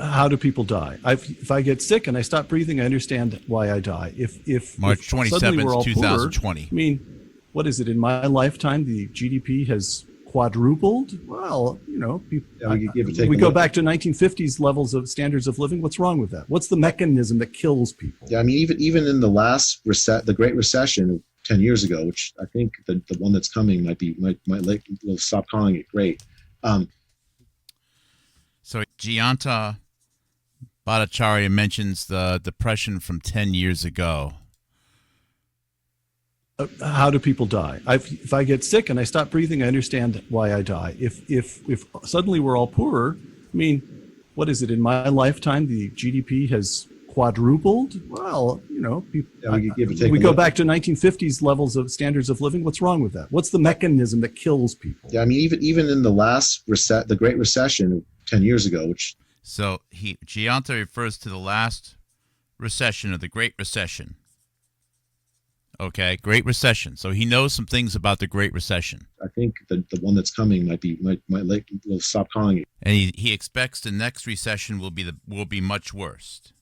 How do people die? If I get sick and I stop breathing, I understand why I die. If March suddenly we're 27th, all 2020. poorer, I mean, what is it? In my lifetime, the GDP has quadrupled. Well, we go back to 1950s levels of standards of living. What's wrong with that? What's the mechanism that kills people? Yeah, I mean, even in the last the Great Recession 10 years ago, which I think the one that's coming we'll stop calling it great. So Jayanta Bhattacharya mentions the depression from 10 years ago. How do people die? If I get sick and I stop breathing, I understand why I die. If suddenly we're all poorer, I mean, what is it? In my lifetime, the GDP has quadrupled. Well, we go back to 1950s levels of standards of living. What's wrong with that? What's the mechanism that kills people? Yeah, I mean, even in the last the Great Recession 10 years ago, which so Jayanta refers to the last recession of the Great Recession. Okay, Great Recession. So he knows some things about the Great Recession. I think the one that's coming we'll stop calling it. And he expects the next recession will be much worse.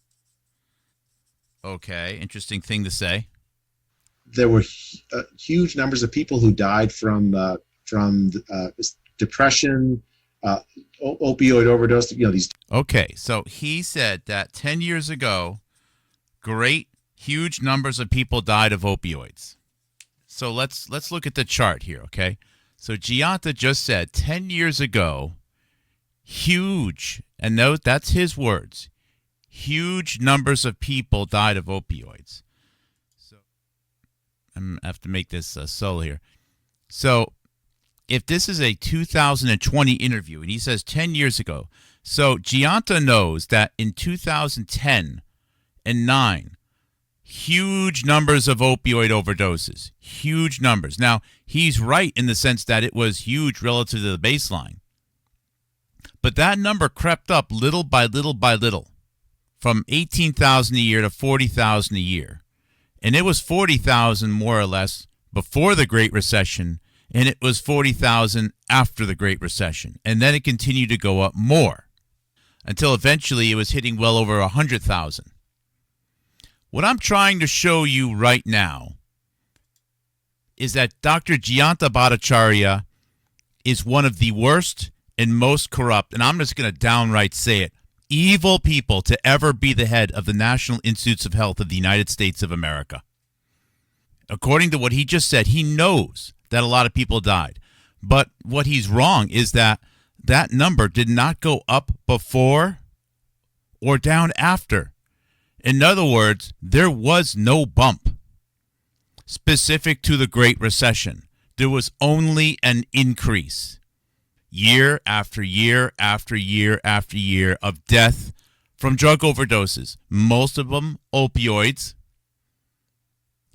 Okay, interesting thing to say. There were huge numbers of people who died from depression, opioid overdose. These. Okay, so he said that 10 years ago, huge numbers of people died of opioids. So let's look at the chart here, okay? So Jayanta just said 10 years ago, huge, and note that's his words, huge numbers of people died of opioids. So I'm going to have to make this solo here. So if this is a 2020 interview, and he says 10 years ago, so Jayanta knows that in 2010 and 9, huge numbers of opioid overdoses. Huge numbers. Now, he's right in the sense that it was huge relative to the baseline. But that number crept up little by little by little, from 18,000 a year to 40,000 a year. And it was 40,000 more or less before the Great Recession, and it was 40,000 after the Great Recession. And then it continued to go up more until eventually it was hitting well over 100,000. What I'm trying to show you right now is that Dr. Jayanta Bhattacharya is one of the worst and most corrupt, and I'm just going to downright say it, evil people to ever be the head of the National Institutes of Health of the United States of America. According to what he just said, he knows that a lot of people died. But what he's wrong is that that number did not go up before or down after. In other words, there was no bump specific to the Great Recession. There was only an increase. Year after year after year after year of death from drug overdoses. Most of them opioids,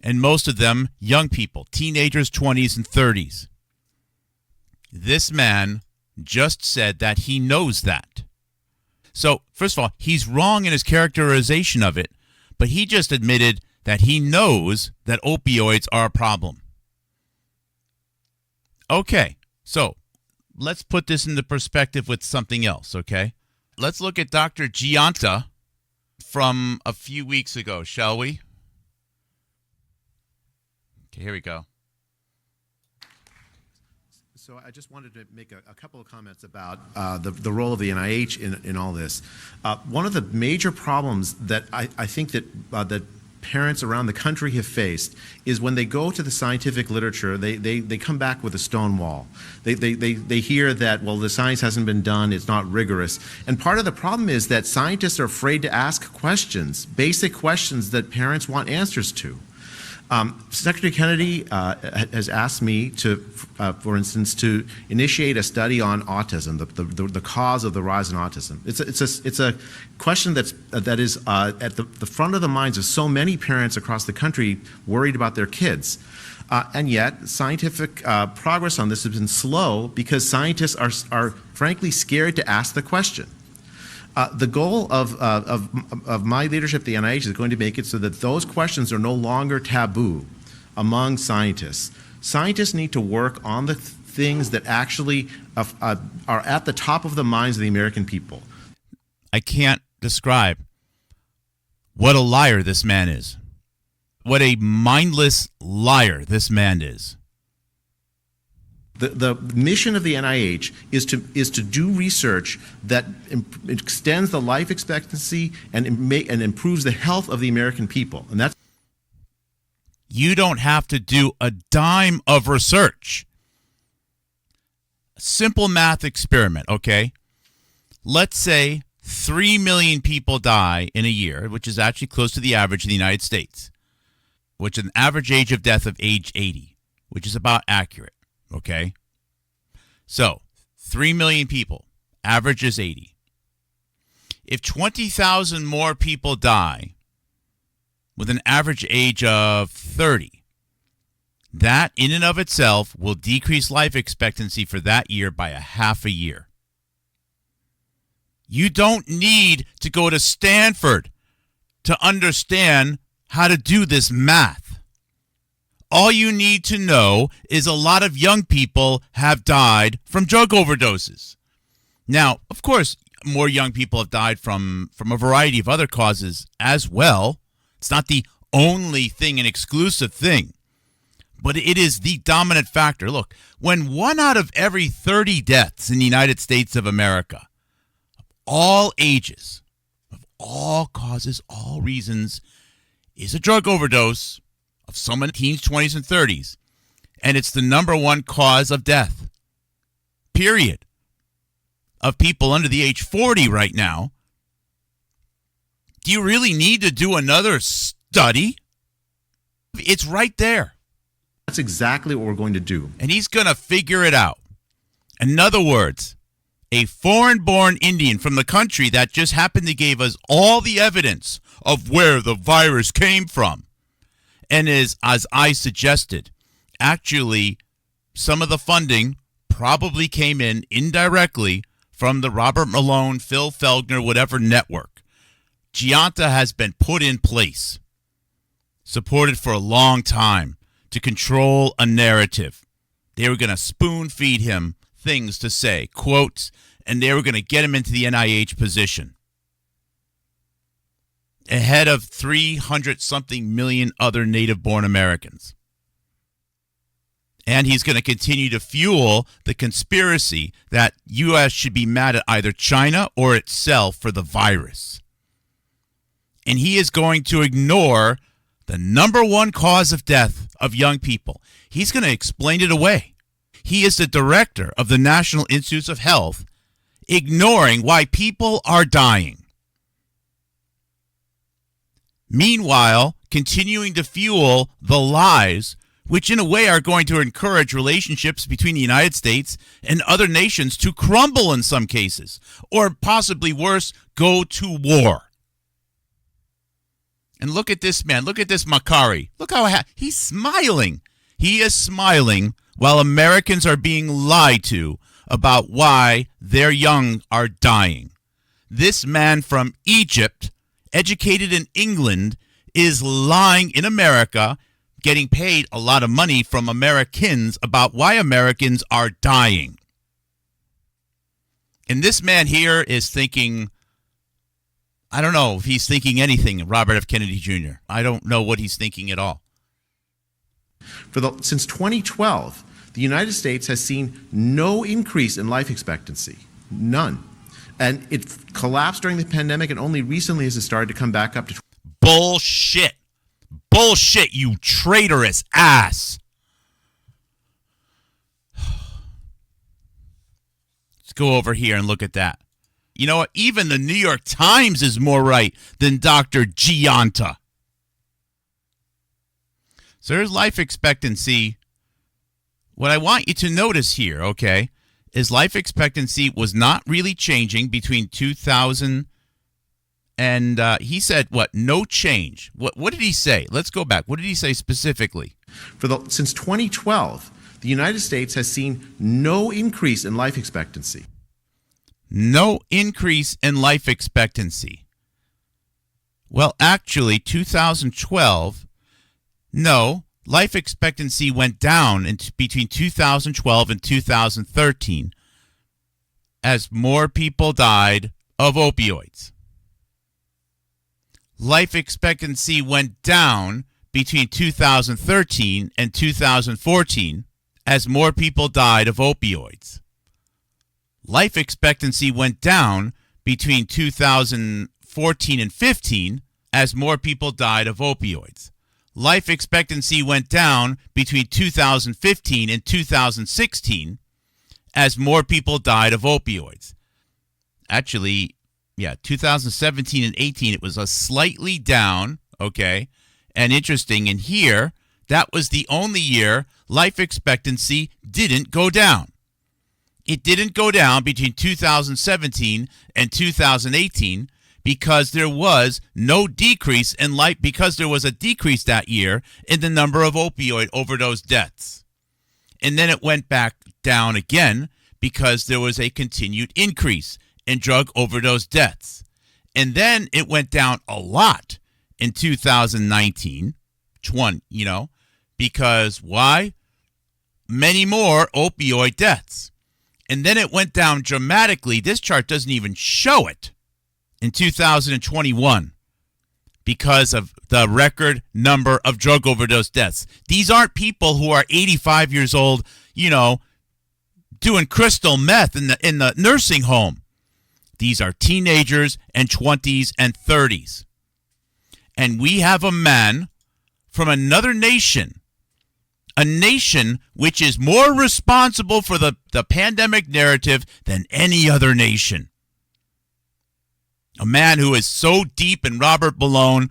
and most of them young people, teenagers, 20s and 30s. This man just said that he knows that. So, first of all, he's wrong in his characterization of it, but he just admitted that he knows that opioids are a problem. Okay, so let's put this into perspective with something else, okay? Let's look at Dr. Jayanta from a few weeks ago, shall we? Okay, here we go. So I just wanted to make a couple of comments about the role of the NIH in all this. One of the major problems that I think that parents around the country have faced is when they go to the scientific literature, they come back with a stone wall. They hear that, well, the science hasn't been done, it's not rigorous. And part of the problem is that scientists are afraid to ask questions, basic questions that parents want answers to. Secretary Kennedy has asked me to, for instance, to initiate a study on autism, the cause of the rise in autism. It's a question that is at the front of the minds of so many parents across the country worried about their kids. And yet, scientific progress on this has been slow because scientists are frankly scared to ask the question. The goal of my leadership at the NIH is going to make it so that those questions are no longer taboo among scientists. Scientists need to work on the things that actually are at the top of the minds of the American people. I can't describe what a liar this man is. What a mindless liar this man is. The mission of the NIH is to do research that extends the life expectancy and improves the health of the American people. And that's You don't have to do a dime of research. Simple math experiment, okay? Let's say 3 million people die in a year, which is actually close to the average in the United States, which is an average age of death of age 80, which is about accurate, okay? So, 3 million people, average is 80. If 20,000 more people die with an average age of 30, that in and of itself will decrease life expectancy for that year by a half a year. You don't need to go to Stanford to understand how to do this math. All you need to know is a lot of young people have died from drug overdoses. Now, of course, more young people have died from a variety of other causes as well. It's not the only thing, an exclusive thing, but it is the dominant factor. Look, when 1 out of every 30 deaths in the United States of America, all ages, of all causes, all reasons, is a drug overdose of someone in teens, 20s, and 30s. And it's the number one cause of death, period, of people under the age 40 right now. Do you really need to do another study? It's right there. That's exactly what we're going to do. And he's going to figure it out. In other words, a foreign-born Indian from the country that just happened to give us all the evidence of where the virus came from, and is, as I suggested, actually some of the funding probably came in indirectly from the Robert Malone, Phil Felgner, whatever network. Jayanta has been put in place, supported for a long time to control a narrative. They were going to spoon-feed him things to say, quotes, and they were going to get him into the NIH position ahead of 300-something million other native-born Americans. And he's going to continue to fuel the conspiracy that U.S. should be mad at either China or itself for the virus. And he is going to ignore the number one cause of death of young people. He's going to explain it away. He is the director of the National Institutes of Health, ignoring why people are dying. Meanwhile, continuing to fuel the lies, which in a way are going to encourage relationships between the United States and other nations to crumble in some cases, or possibly worse, go to war. And look at this man. Look at this Makari. Look how he's smiling. He is smiling while Americans are being lied to about why their young are dying. This man from Egypt, educated in England, is lying in America, getting paid a lot of money from Americans about why Americans are dying. And this man here is thinking, I don't know if he's thinking anything, Robert F. Kennedy Jr. I don't know what he's thinking at all. Since 2012, the United States has seen no increase in life expectancy, none. And it collapsed during the pandemic, and only recently has it started to come back up to. Bullshit. Bullshit, you traitorous ass. Let's go over here and look at that. You know what? Even the New York Times is more right than Dr. Jayanta. So there's life expectancy. What I want you to notice here, okay, is life expectancy was not really changing between 2000 and he said, what, no change. What did he say? Let's go back. What did he say specifically? Since 2012, the United States has seen no increase in life expectancy. No increase in life expectancy. Well, actually, 2012, no, life expectancy went down between 2012 and 2013 as more people died of opioids. Life expectancy went down between 2013 and 2014 as more people died of opioids. Life expectancy went down between 2014 and 15 as more people died of opioids. Life expectancy went down between 2015 and 2016 as more people died of opioids. Actually, 2017 and 18, it was a slightly down, okay? And interesting, in here, that was the only year life expectancy didn't go down. It didn't go down between 2017 and 2018 because there was no decrease in life, because there was a decrease that year in the number of opioid overdose deaths. And then it went back down again because there was a continued increase in drug overdose deaths. And then it went down a lot in 2019, because why? Many more opioid deaths. And then it went down dramatically. This chart doesn't even show it in 2021 because of the record number of drug overdose deaths. These aren't people who are 85 years old, doing crystal meth in the nursing home. These are teenagers and 20s and 30s. And we have a man from another nation, a nation which is more responsible for the pandemic narrative than any other nation. A man who is so deep in Robert Malone,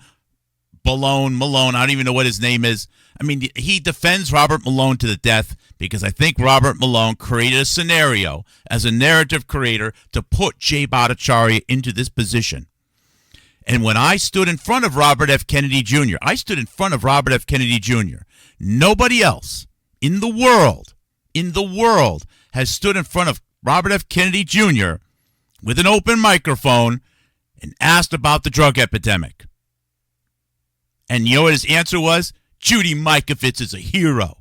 I don't even know what his name is. I mean, he defends Robert Malone to the death because I think Robert Malone created a scenario as a narrative creator to put Jay Bhattacharya into this position. And when I stood in front of Robert F. Kennedy Jr., nobody else in the world has stood in front of Robert F. Kennedy Jr. with an open microphone and asked about the drug epidemic. And you know what his answer was? Judy Mikovits is a hero.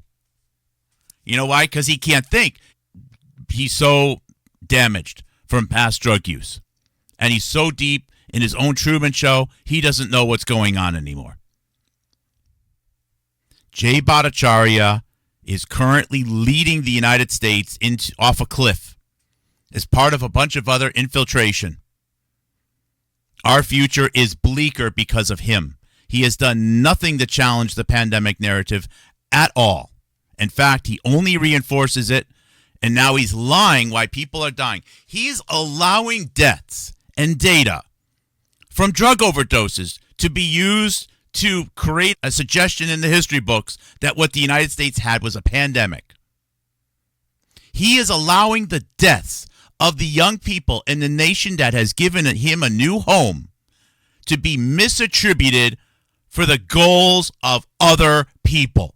You know why? Because he can't think. He's so damaged from past drug use. And he's so deep in his own Truman Show, he doesn't know what's going on anymore. Jay Bhattacharya is currently leading the United States off a cliff as part of a bunch of other infiltration. Our future is bleaker because of him. He has done nothing to challenge the pandemic narrative at all. In fact, he only reinforces it, and now he's lying why people are dying. He's allowing deaths and data from drug overdoses to be used to create a suggestion in the history books that what the United States had was a pandemic. He is allowing the deaths of the young people in the nation that has given him a new home to be misattributed for the goals of other people.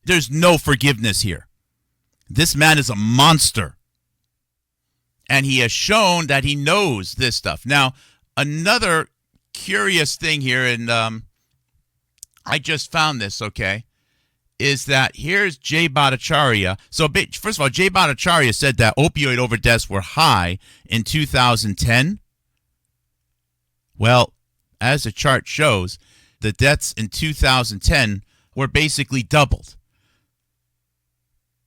There's no forgiveness here. This man is a monster. And he has shown that he knows this stuff. Now, another curious thing here, and I just found this, okay, is that here's Jay Bhattacharya. So, first of all, Jay Bhattacharya said that opioid overdoses were high in 2010. Well, as the chart shows, the deaths in 2010 were basically doubled.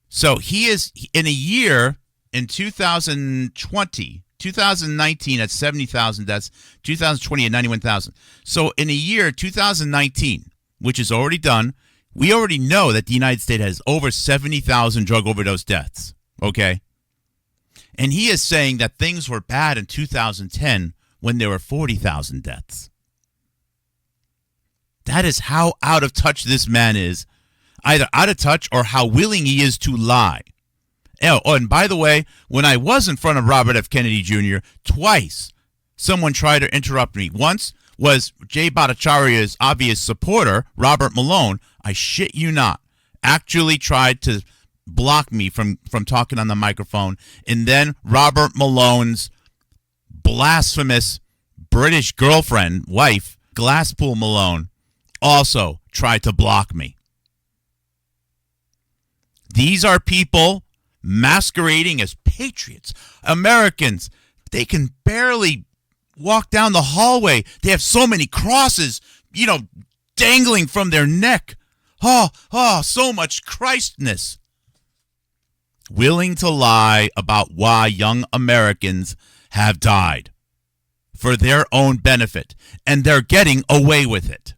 So he is, in a year, in 2019 at 70,000 deaths, 2020 at 91,000. So in a year, 2019, which is already done, we already know that the United States has over 70,000 drug overdose deaths, okay? And he is saying that things were bad in 2010 when there were 40,000 deaths. That is how out of touch this man is, either out of touch or how willing he is to lie. Oh, and by the way, when I was in front of Robert F. Kennedy Jr., twice someone tried to interrupt me. Once was Jay Bhattacharya's obvious supporter, Robert Malone, I shit you not, actually tried to block me from talking on the microphone. And then Robert Malone's blasphemous British girlfriend, wife, Glasspool Malone, also tried to block me. These are people masquerading as patriots, Americans They can barely walk down the hallway. They have so many crosses, dangling from their neck. So much Christness. Willing to lie about why young Americans have died for their own benefit, and they're getting away with it.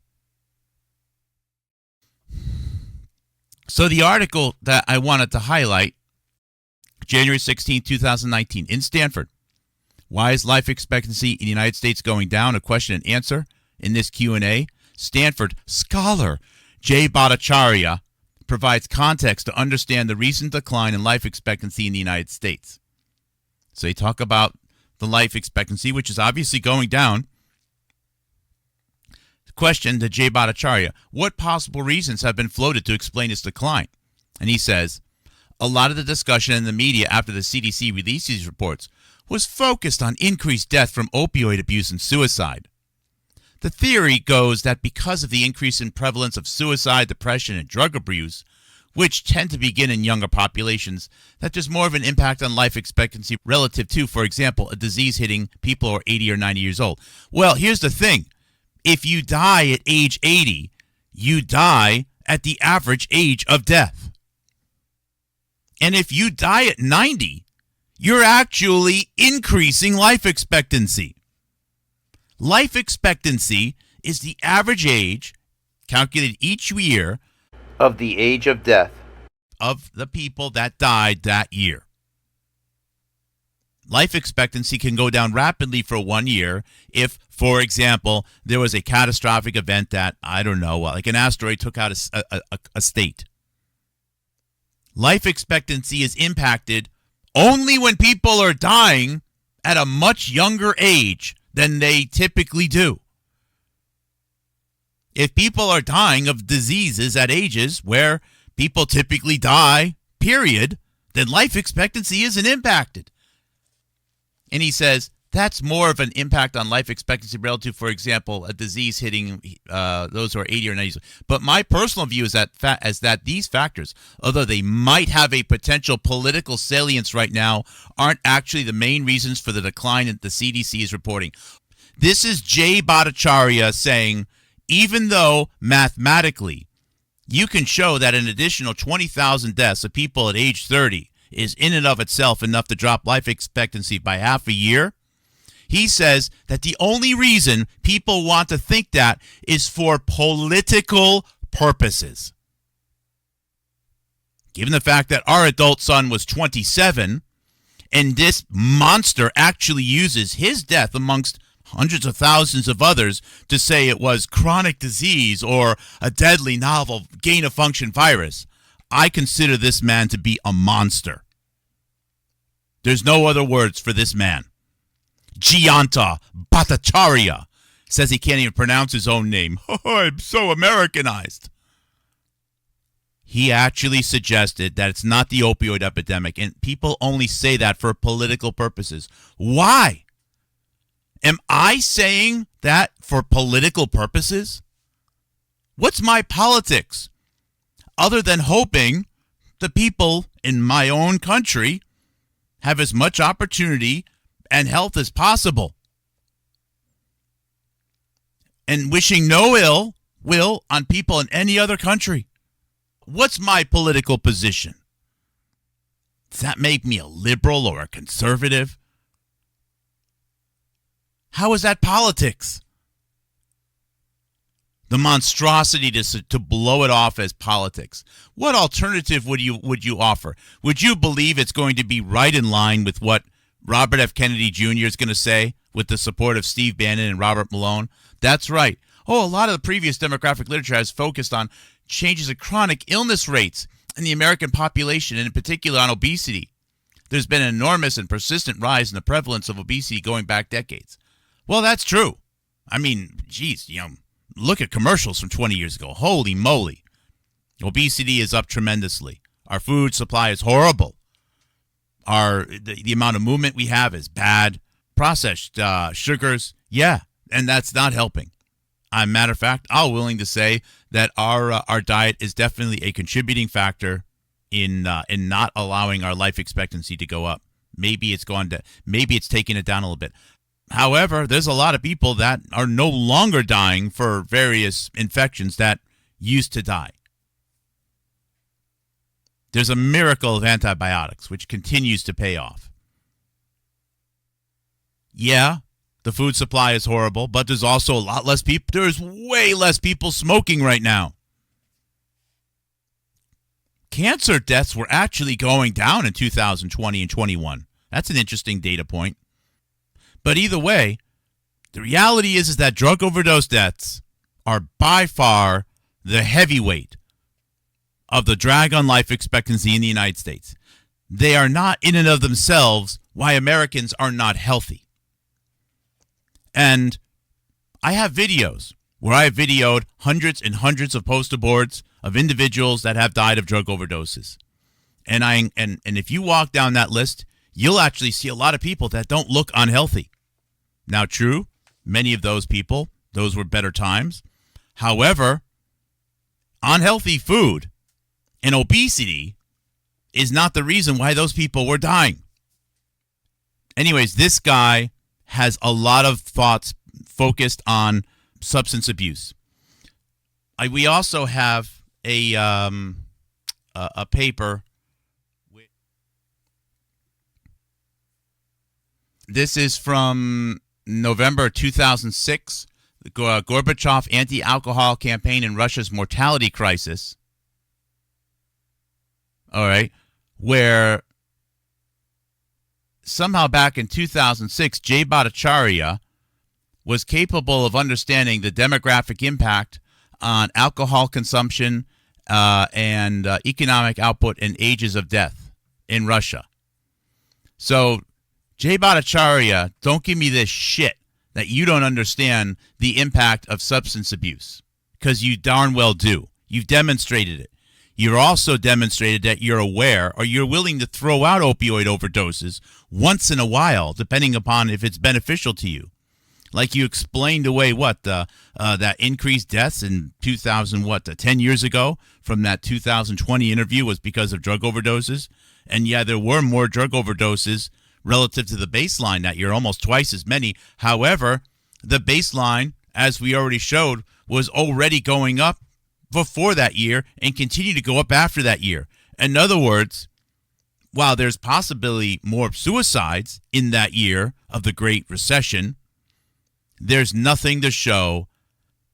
So the article that I wanted to highlight, January 16, 2019, in Stanford. Why is life expectancy in the United States going down? A question and answer in this Q&A. Stanford scholar Jay Bhattacharya provides context to understand the recent decline in life expectancy in the United States. So they talk about the life expectancy, which is obviously going down. Question to Jay Bhattacharya, what possible reasons have been floated to explain this decline? And he says, a lot of the discussion in the media after the CDC released these reports was focused on increased death from opioid abuse and suicide. The theory goes that because of the increase in prevalence of suicide, depression, and drug abuse, which tend to begin in younger populations, that there's more of an impact on life expectancy relative to, for example, a disease hitting people who are 80 or 90 years old. Well, here's the thing. If you die at age 80, you die at the average age of death. And if you die at 90, you're actually increasing life expectancy. Life expectancy is the average age, calculated each year, of the age of death of the people that died that year. Life expectancy can go down rapidly for 1 year if, for example, there was a catastrophic event that, I don't know, like an asteroid took out a state. Life expectancy is impacted only when people are dying at a much younger age than they typically do. If people are dying of diseases at ages where people typically die, period, then life expectancy isn't impacted. And he says that's more of an impact on life expectancy relative, for example, a disease hitting those who are 80 or 90. But my personal view is that these factors, although they might have a potential political salience right now, aren't actually the main reasons for the decline that the CDC is reporting. This is Jay Bhattacharya saying, even though mathematically you can show that an additional 20,000 deaths of people at age 30 is in and of itself enough to drop life expectancy by half a year, he says that the only reason people want to think that is for political purposes. Given the fact that our adult son was 27, and this monster actually uses his death amongst hundreds of thousands of others to say it was chronic disease or a deadly novel gain-of-function virus, I consider this man to be a monster. There's no other words for this man. Jayanta Bhattacharya says he can't even pronounce his own name. Oh, I'm so Americanized. He actually suggested that it's not the opioid epidemic, and people only say that for political purposes. Why? Am I saying that for political purposes? What's my politics? Other than hoping the people in my own country have as much opportunity and health as possible. And wishing no ill will on people in any other country. What's my political position? Does that make me a liberal or a conservative? How is that politics? The monstrosity to blow it off as politics. What alternative would you offer? Would you believe it's going to be right in line with what Robert F. Kennedy Jr. is going to say with the support of Steve Bannon and Robert Malone? That's right. Oh, a lot of the previous demographic literature has focused on changes in chronic illness rates in the American population, and in particular on obesity. There's been an enormous and persistent rise in the prevalence of obesity going back decades. Well, that's true. I mean, geez, look at commercials from 20 years ago. Holy moly. Obesity is up tremendously. Our food supply is horrible. The amount of movement we have is bad. Processed sugars, yeah, and that's not helping. Matter of fact, I'm willing to say that our diet is definitely a contributing factor in not allowing our life expectancy to go up. maybe it's taking it down a little bit. However, there's a lot of people that are no longer dying for various infections that used to die. There's a miracle of antibiotics, which continues to pay off. Yeah, the food supply is horrible, but there's also a lot less people. There's way less people smoking right now. Cancer deaths were actually going down in 2020 and 21. That's an interesting data point. But either way, the reality is that drug overdose deaths are by far the heavyweight of the drag on life expectancy in the United States. They are not in and of themselves why Americans are not healthy. And I have videos where I have videoed hundreds and hundreds of poster boards of individuals that have died of drug overdoses. And if you walk down that list, you'll actually see a lot of people that don't look unhealthy. Now, true, many of those people, those were better times. However, unhealthy food and obesity is not the reason why those people were dying. Anyways, this guy has a lot of thoughts focused on substance abuse. We also have a paper. This is from November 2006, the Gorbachev anti-alcohol campaign in Russia's mortality crisis. All right, where somehow back in 2006, Jayanta Bhattacharya was capable of understanding the demographic impact on alcohol consumption and economic output and ages of death in Russia. So, Jayanta Bhattacharya, don't give me this shit that you don't understand the impact of substance abuse, because you darn well do. You've demonstrated it. You've also demonstrated that you're aware or you're willing to throw out opioid overdoses once in a while, depending upon if it's beneficial to you. Like you explained away that increased deaths in 10 years ago from that 2020 interview was because of drug overdoses. And yeah, there were more drug overdoses relative to the baseline that year, almost twice as many. However, the baseline, as we already showed, was already going up before that year and continue to go up after that year. In other words, while there's possibly more suicides in that year of the Great Recession, there's nothing to show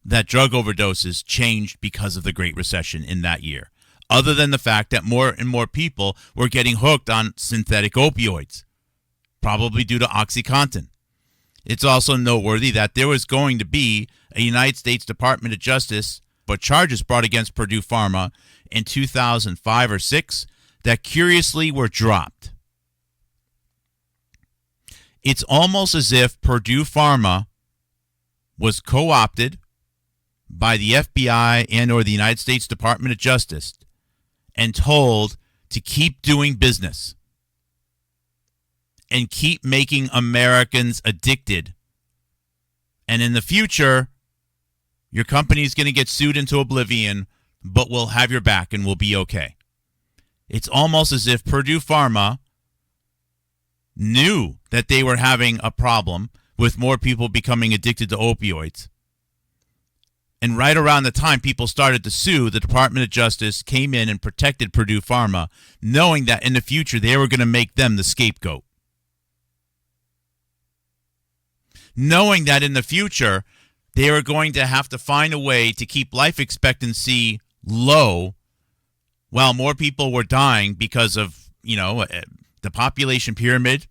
that drug overdoses changed because of the Great Recession in that year, other than the fact that more and more people were getting hooked on synthetic opioids, probably due to OxyContin. It's also noteworthy that there was going to be a United States Department of Justice but charges brought against Purdue Pharma in 2005 or 6 that curiously were dropped. It's almost as if Purdue Pharma was co-opted by the FBI and or the United States Department of Justice and told to keep doing business and keep making Americans addicted. And in the future, your company is going to get sued into oblivion, but we'll have your back and we'll be okay. It's almost as if Purdue Pharma knew that they were having a problem with more people becoming addicted to opioids. And right around the time people started to sue, the Department of Justice came in and protected Purdue Pharma, knowing that in the future they were going to make them the scapegoat. Knowing that in the future they were going to have to find a way to keep life expectancy low while more people were dying because of, the population pyramid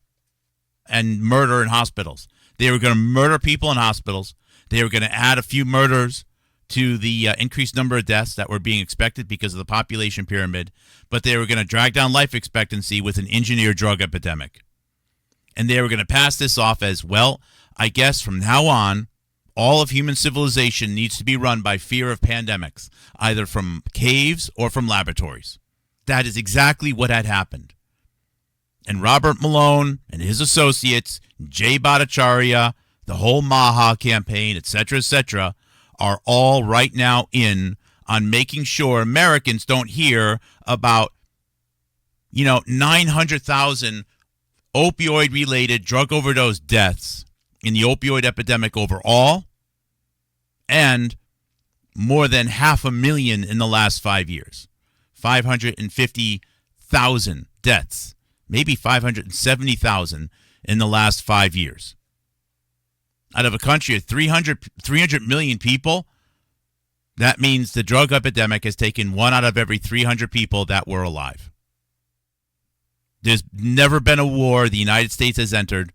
and murder in hospitals. They were going to murder people in hospitals. They were going to add a few murders to the increased number of deaths that were being expected because of the population pyramid, but they were going to drag down life expectancy with an engineered drug epidemic. And they were going to pass this off as, well, I guess from now on, all of human civilization needs to be run by fear of pandemics, either from caves or from laboratories. That is exactly what had happened. And Robert Malone and his associates, Jayanta Bhattacharya, the whole Maha campaign, etc., are all right now in on making sure Americans don't hear about, 900,000 opioid-related drug overdose deaths in the opioid epidemic overall, and more than 500,000 in the last 5 years. 550,000 deaths, maybe 570,000 in the last 5 years. Out of a country of 300 million people, that means the drug epidemic has taken 1 out of every 300 people that were alive. There's never been a war the United States has entered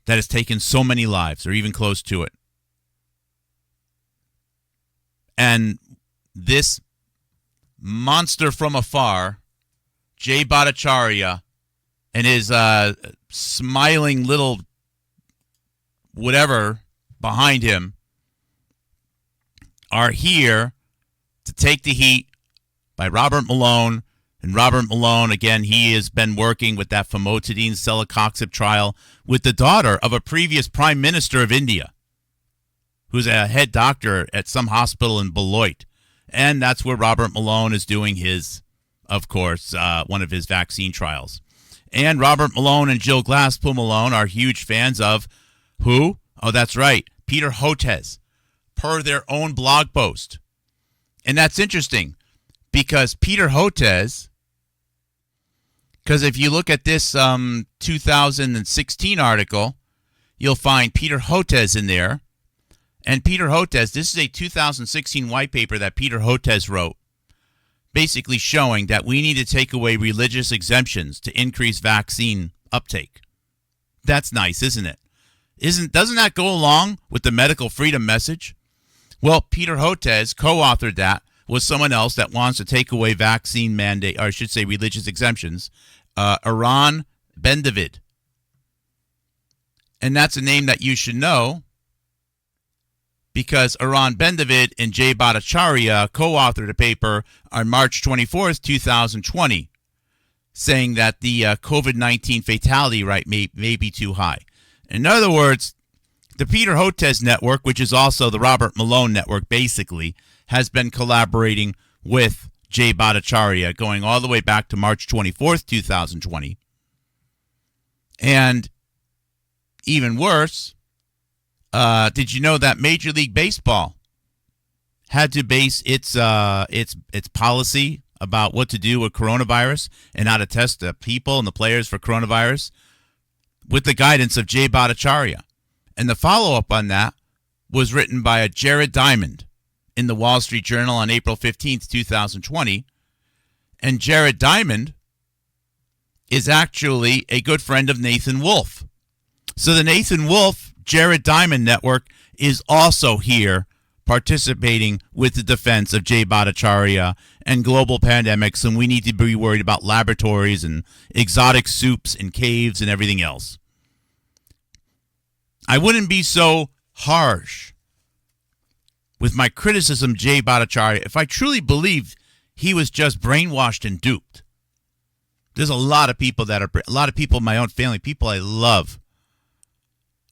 that has taken so many lives, or even close to it. And this monster from afar, Jay Bhattacharya, and his smiling little whatever behind him, are here to take the heat by Robert Malone. And Robert Malone, again, he has been working with that famotidine celecoxib trial with the daughter of a previous prime minister of India, who's a head doctor at some hospital in Beloit. And that's where Robert Malone is doing his, of course, one of his vaccine trials. And Robert Malone and Jill Glasspool Malone are huge fans of who? Oh, that's right, Peter Hotez, per their own blog post. And that's interesting because Peter Hotez, because if you look at this 2016 article, you'll find Peter Hotez in there. And Peter Hotez, this is a 2016 white paper that Peter Hotez wrote, basically showing that we need to take away religious exemptions to increase vaccine uptake. That's nice, isn't it? Doesn't that go along with the medical freedom message? Well, Peter Hotez co-authored that with someone else that wants to take away vaccine mandate, or I should say religious exemptions, Iran Ben-David. And that's a name that you should know because Iran Ben-David and Jay Bhattacharya co-authored a paper on March 24th, 2020, saying that the COVID-19 fatality rate may be too high. In other words, the Peter Hotez network, which is also the Robert Malone network, basically, has been collaborating with Jay Bhattacharya going all the way back to March 24th, 2020. And even worse, did you know that Major League Baseball had to base its policy about what to do with coronavirus and how to test the people and the players for coronavirus with the guidance of Jay Bhattacharya? And the follow-up on that was written by a Jared Diamond in the Wall Street Journal on April 15th, 2020. And Jared Diamond is actually a good friend of Nathan Wolfe. So the Nathan Wolfe Jared Diamond Network is also here participating with the defense of Jay Bhattacharya and global pandemics, and we need to be worried about laboratories and exotic soups and caves and everything else. I wouldn't be so harsh with my criticism of Jay Bhattacharya if I truly believed he was just brainwashed and duped. There's a lot of people in my own family, people I love,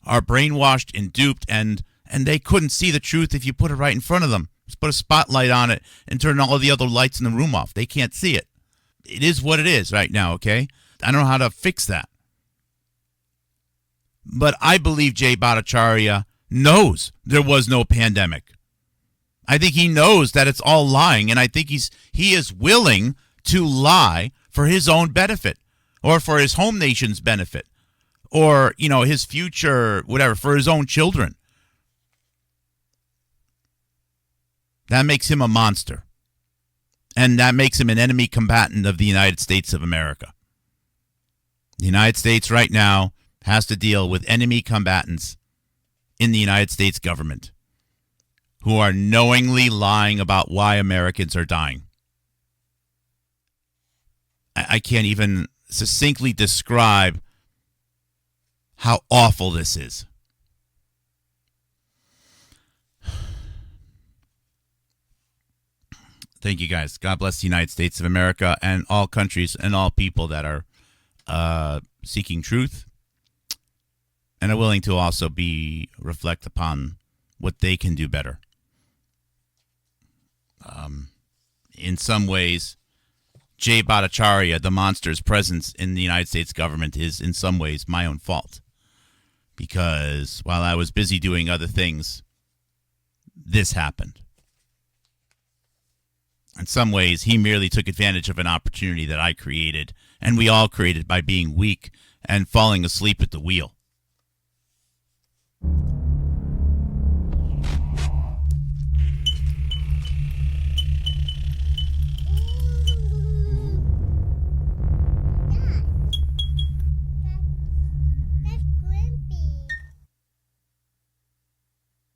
are brainwashed and duped, and they couldn't see the truth if you put it right in front of them. Just put a spotlight on it and turn all the other lights in the room off. They can't see it. It is what it is right now, okay? I don't know how to fix that. But I believe Jay Bhattacharya knows there was no pandemic. I think he knows that it's all lying, and I think he is willing to lie for his own benefit or for his home nation's benefit or, his future, whatever, for his own children. That makes him a monster. And that makes him an enemy combatant of the United States of America. The United States right now has to deal with enemy combatants in the United States government who are knowingly lying about why Americans are dying. I can't even succinctly describe how awful this is. Thank you, guys. God bless the United States of America and all countries and all people that are seeking truth and are willing to also reflect upon what they can do better. In some ways, Jay Bhattacharya, the monster's presence in the United States government is in some ways my own fault. Because while I was busy doing other things, this happened. In some ways, he merely took advantage of an opportunity that I created, and we all created by being weak and falling asleep at the wheel.